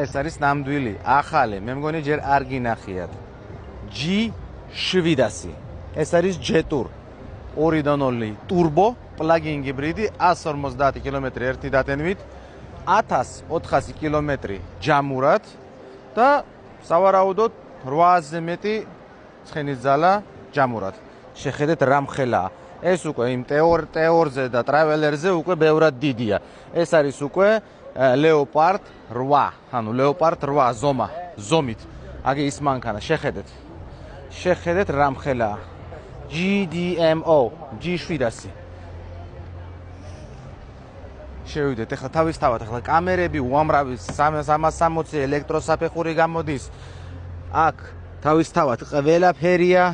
ეს არის ნამდვილი, ახალი, მე მგონი ჯერ არ გინახიათ. G700. ეს არის Jetour 2.0 turbo plug-in hibridi 150 კმ ერთი დატენვით 1400 კმ ჯამურად და სავარაუდოდ 800-ზე მეტი ცხენის ძალა ჯამურად. შეხედეთ რა მხელაა. ეს უკვე იმ T2-ზე და Traveler-ზე უკვე ბევრად დიდია. ეს არის უკვე Leopard 8, ანუ Leopard 8 ზომით. აგი ის მანქანა, შეხედეთ. შეხედეთ რა მხელაა. GDMO, G700. შევიდეთ, ეხლა თავისთავად, ეხლა კამერები უამრავი 360 ელექტროსაფეხური გამოდის. აქ თავისთავად ყველაფერია,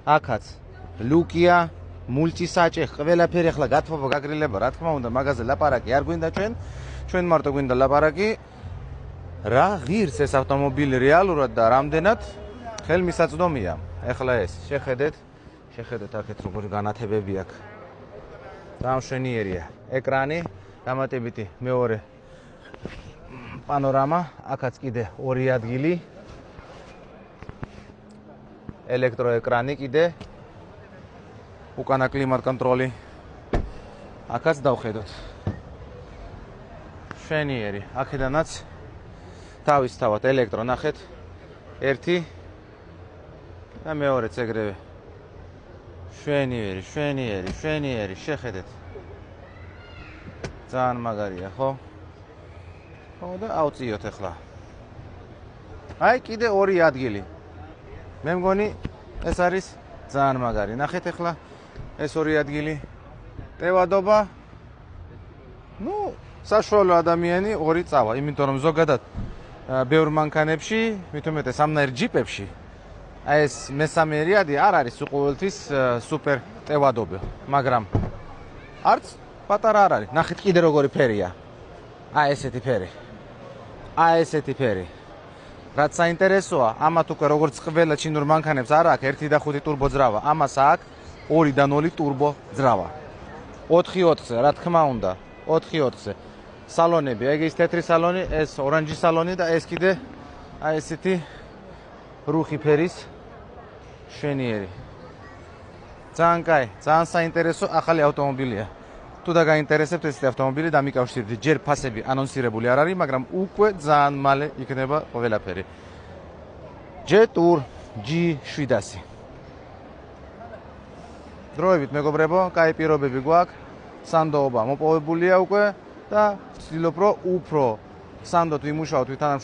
აქაც ლუკია, მულტისაჭე, ყველაფერი ახლა გათბობა, გაგრილება, რა თქმა უნდა, მაგაზე ლაპარაკი არ გვინდა ჩვენ მარტო გვინდა ლაპარაკი რა ღირს ეს ავტომობილი რეალურად და რამდენად ხელმისაწვდომია. ეხლა ეს შეხედეთ აქეთ როგორი განათებები აქვს. დამშვენიერია. ეკრანი, დამატებითი მეორე პანორამა, აქაც კიდე ორი ადგილი. ელექტროეკრანი კიდე. უკანა კლიმატ კონტროლი. აქაც დავხედოთ. შვენიერი. აქედანაც თავისთავად ელექტრო ნახეთ. ერთი და მეორეც ეგრევე. შვენიერი, შეხედეთ. ძალიან მაგარია, ხო? ხო და ავწიოთ ახლა. აი კიდე ორი ადგილი. მე მგონი ეს არის ძალიან მაგარი. ნახეთ ახლა ეს ორი ადგილი. ტევადობა. საშუალო ადამიანი ორი წავა, იმიტომ რომ ზოგადად ბევრ მანქანებში, მით უმეტეს ამნაირ ჯიპებში ეს მესამე რიადი არ არის ყოველთვის სუპერ ტევადობა, მაგრამ არც პატარა არ არის. ნახეთ კიდე როგორი ფერია. აი ესეთი ფერი. რაც საინტერესოა, ამათ უკვე როგორც ყველა ჩინურ მანქანებს არ აქვს 1.5 ტურბო ძრავა, ამას აქვს 2.0 ტურბო ძრავა. 4/4-ზე, რა თქმა უნდა, 4/4-ზე. სალონები, ეგ ის თეთრი სალონი, ეს ორანჟი სალონი და ეს კიდე აი ესეთი რუხი ფერის შვენიერი. ძალიან კაი, ძალიან საინტერესო ახალი ავტომობილია. თუ და გაინტერესებთ ესეთი ავტომობილი, დამიკავშირდით. ჯერ ფასები ანონსირებული არ არის, მაგრამ უკვე ძალიან მალე იქნება ყველაფერი. Jetour G700. დროებით მეგობრებო, კაი პირობები გვაქვს. სანდოობა მოპოვებულია უკვე და ვცდილობ რომ უფრო სანდოდ ვიმუშაოთ ვითანამშრომლოთ